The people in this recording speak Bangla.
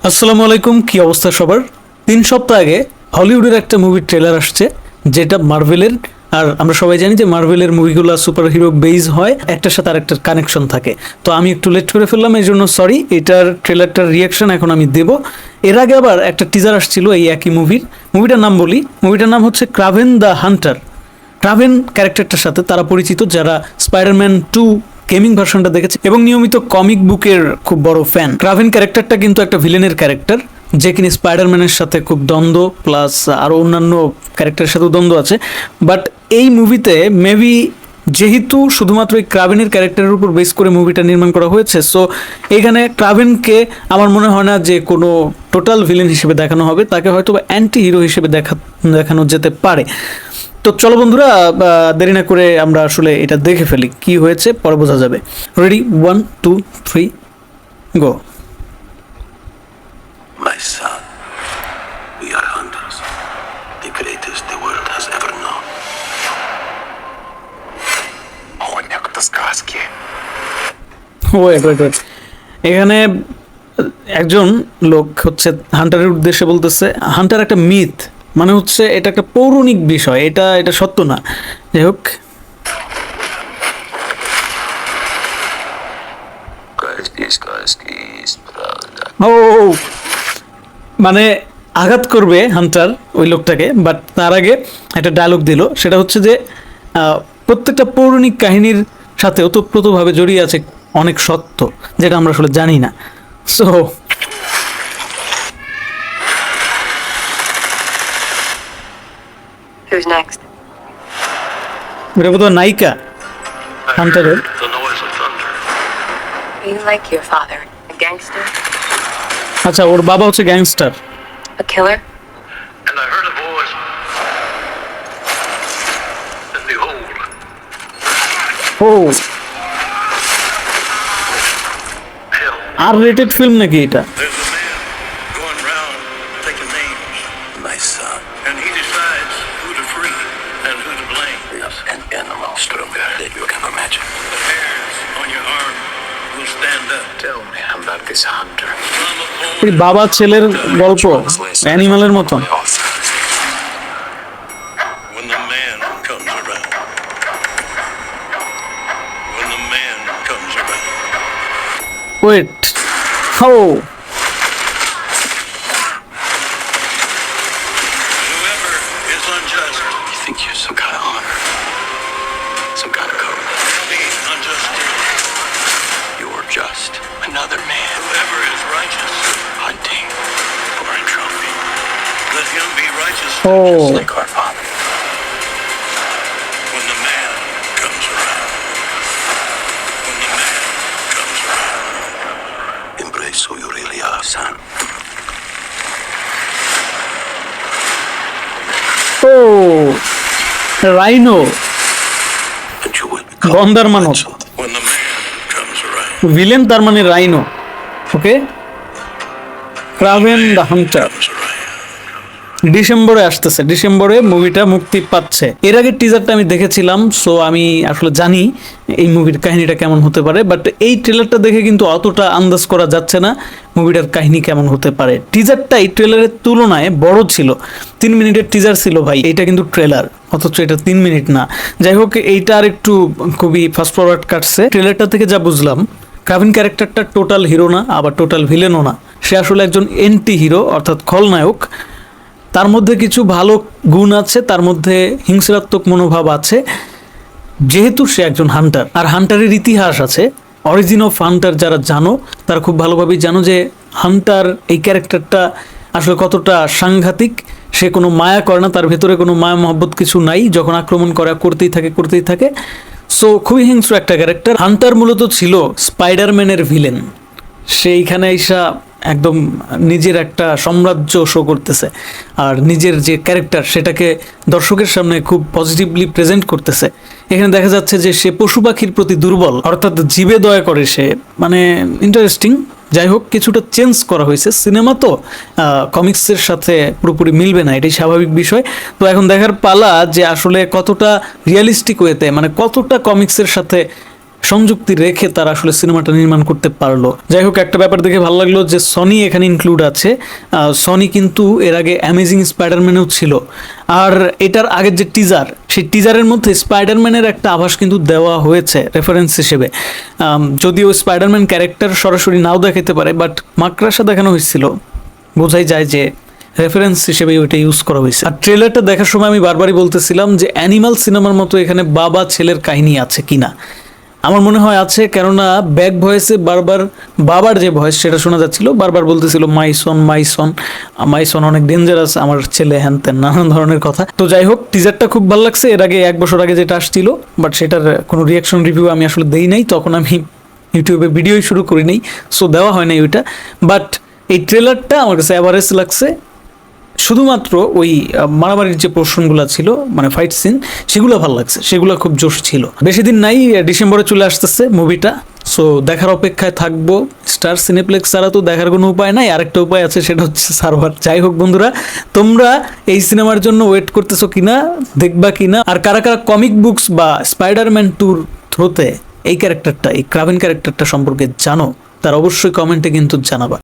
আসসালামু আলাইকুম, কি অবস্থা সবার? 3 সপ্তাহ আগে হলিউডের একটা মুভির ট্রেলার আসছে, যেটা মার্ভেলের। আর আমরা সবাই জানি যে মার্ভেলের মুভিগুলো সুপার হিরো বেস হয়, একটার সাথে আরেকটার কানেকশন থাকে। তো আমি একটু লেট করে ফেললাম, এই জন্য সরি। এটার ট্রেলারটার রিয়াকশন এখন আমি দেব। এর আগে আবার একটা টিজার আসছিল এই একই মুভিটার নাম বলি। মুভিটার নাম হচ্ছে ক্রাভেন দ্য হান্টার। ক্রাভেন ক্যারেক্টারটার সাথে তারা পরিচিত যারা স্পাইডারম্যান 2 গেমিং ভার্সনটা দেখেছে এবং নিয়মিত কমিক বুকের খুব বড় ফ্যান। ক্রাভেন ক্যারেক্টারটা কিন্তু একটা ভিলেনের ক্যারেক্টার, যে কিনা স্পাইডারম্যানের সাথে খুব দ্বন্দ্ব, প্লাস আরও অন্যান্য ক্যারেক্টারের সাথেও দ্বন্দ্ব আছে। বাট এই মুভিতে মেবি যেহেতু শুধুমাত্র এই ক্রাভেনের ক্যারেক্টারের উপর বেস করে মুভিটা নির্মাণ করা হয়েছে, সো এখানে ক্রাভেনকে আমার মনে হয় না যে কোনো টোটাল ভিলেন হিসেবে দেখানো হবে, তাকে হয়তো অ্যান্টি হিরো হিসেবে দেখানো যেতে পারে। তো চলো বন্ধুরা, দেরি না করে আমরা আসলে এটা দেখে ফেলি, কি হয়েছে পরে বোঝা যাবে। Ready, 1 2 3 go. My son, we are hunters, the greatest the world has ever known. Понял, кто сказки. Wait, এখানে একজন লোক হচ্ছে হান্টারের উদ্দেশ্যে বলতেছে, হান্টার একটা মিথ, মানে হচ্ছে এটা একটা পৌরাণিক বিষয়, এটা সত্য না। যাই হোক, ও মানে আঘাত করবে হান্টার ওই লোকটাকে, বাট তার আগে একটা ডায়লগ দিল, সেটা হচ্ছে যে প্রত্যেকটা পৌরাণিক কাহিনীর সাথে ওতপ্রোতভাবে জড়িয়ে আছে অনেক সত্য, যেটা আমরা আসলে জানি না। So Who's next? এটা বোধহয় নায়িকা হান্টারের। The noise of thunder. Are you like your father? A gangster? আচ্ছা, ওর বাবা হচ্ছে gangster. A killer? And I heard a voice. And behold, ও hell. আর রেটেড ফিল্ম নাকি এটা? There's a man going round taking names, My son, and he decides who to free and who to blame. is an animal stronger than you can imagine. The hairs on your arm will stand up. Tell me about this hunter. From a এই born বাবা ছেলের গল্প, অ্যানিমালের মতন। when the man comes around. When the man comes around. Wait, ও Whoever is unjust You think you're some kind of honor? Some kind of code? will be unjust too. You're just another man Whoever is righteous, hunting for a trophy. let him be righteous ও Just like our father. when the man comes around. When the man comes around. Embrace who you really are, son. ও Rhino, And you will become গন্ধার মানব। legend. When the man comes around. Villain তার মানে Rhino. Okay, Kraven the hunter Comes around. ডিসেম্বরে আসতেছে, ডিসেম্বরে মুভিটা মুক্তি পাচ্ছে। এর আগে টিজারটা আমি দেখেছিলাম, সো আমি আসলে জানি এই মুভির কাহিনীটা কেমন হতে পারে, বাট এই ট্রেলারটা দেখে কিন্তু অতটা আন্দাজ করা যাচ্ছে না মুভিটার কাহিনী কেমন হতে পারে। টিজারটা এই ট্রেলারের তুলনায় বড় ছিল, 3 মিনিটের টিজার ছিল ভাই, এটা কিন্তু ট্রেলার, অথচ এটা 3 মিনিট না। যাই হোক, এইটা আর একটু খুবই ফাস্ট ফরওয়ার্ড কাটছে। ট্রেলারটা থেকে যা বুঝলাম, ক্রাভেন ক্যারেক্টারটা টোটাল হিরো না, আবার টোটাল ভিলেনও না, সে আসলে একজন এন্টি হিরো অর্থাৎ খলনায়ক। তার মধ্যে কিছু ভালো গুণ আছে, তার মধ্যে হিংসাত্মক মনোভাব আছে, যেহেতু সে একজন হান্টার। আর হান্টারের ইতিহাস আছে, অরিজিন অফ হান্টার যারা জানো তারা খুব ভালোভাবেই জানো যে হান্টার এই ক্যারেক্টারটা আসলে কতটা সাংঘাতিক। সে কোনো মায়া করে না, তার ভেতরে কোনো মায়া মহব্বত কিছু নাই, যখন আক্রমণ করতেই থাকে। সো খুবই হিংস্র একটা ক্যারেক্টার। হান্টার মূলত ছিল স্পাইডারম্যানের ভিলেন, সেইখানে আইসা একদম নিজের একটা সাম্রাজ্য শো করতেছে, আর নিজের যে ক্যারেক্টার সেটাকে দর্শকের সামনে খুব পজিটিভলি প্রেজেন্ট করতেছে। এখানে দেখা যাচ্ছে যে সে পশু পাখির প্রতি দুর্বল, অর্থাৎ জীবে দয়া করে সে, মানে ইন্টারেস্টিং। যাই হোক, কিছুটা চেঞ্জ করা হয়েছে, সিনেমা তো কমিক্সের সাথে পুরোপুরি মিলবে না, এটাই স্বাভাবিক বিষয়। তো এখন দেখার পালা যে আসলে কতটা রিয়েলিস্টিক ওয়েতে, মানে কতটা কমিক্সের সাথে সংযুক্তি রেখে তারা আসলে সিনেমাটা নির্মাণ করতে পারলো। যাই হোক, একটা ব্যাপার দেখে ভালো লাগলো যে সনি এখানে ইনক্লুড আছে। সনি কিন্তু এর আগে অ্যামেজিং স্পাইডারম্যানেও ছিল, আর এটার আগের যে টিজার, সেই টিজারের মধ্যে স্পাইডারম্যানের একটা আভাস কিন্তু দেওয়া হয়েছে রেফারেন্স হিসেবে। যদিও স্পাইডারম্যান ক্যারেক্টার সরাসরি নাও দেখাতে পারে, বাট মাকড়াসা দেখানো হয়েছিল, বোঝাই যায় যে রেফারেন্স হিসেবে ওইটা ইউজ করা হয়েছে। আর ট্রেলারটা দেখার সময় আমি বারবারই বলতেছিলাম যে অ্যানিমাল সিনেমার মতো এখানে বাবা ছেলের কাহিনী আছে কিনা। আমার মনে হয় আছে, কেননা ব্যাক ভয়েসে বারবার বাবার যে ভয়েস সেটা শোনা যাচ্ছিল, বারবার বলতেছিল মাইসন মাইসন মাইসন অনেক ডেঞ্জারাস, আমার ছেলে হ্যান ত্যান নানান ধরনের কথা। তো যাই হোক, টিজারটা খুব ভালো লাগছে। এর আগে 1 বছর আগে যেটা আসছিল, বাট সেটার কোনো রিয়াকশন রিভিউ আমি আসলে দেই নাই, তখন আমি ইউটিউবে ভিডিওই শুরু করি নাই, সো দেওয়া হয় নাই ওইটা। বাট এই ট্রেলারটা আমার কাছে অ্যাভারেজ লাগছে। শুধুমাত্র ওই মারামারির যে পোর্শনগুলো ছিল, মানে ফাইট সিন, সেগুলো ভালো লাগছে, সেগুলো খুব জোশ ছিল। বেশি দিন নাই, ডিসেম্বরে চলে আসতেছে মুভিটা, সো দেখার অপেক্ষায় থাকবো। স্টার সিনেপ্লেক্স ছাড়া তো দেখার কোনো উপায় নাই, আরেকটা উপায় আছে, সেটা হচ্ছে সার্ভার। যাই হোক বন্ধুরা, তোমরা এই সিনেমার জন্য ওয়েট করতেছো কিনা, দেখবা কিনা, আর কারা কারা কমিক বুকস বা স্পাইডারম্যান 2 থ্রোতে এই ক্যারেক্টারটা, এই ক্রাভেন ক্যারেক্টারটা সম্পর্কে জানো, তার অবশ্যই কমেন্টে কিন্তু জানাবা।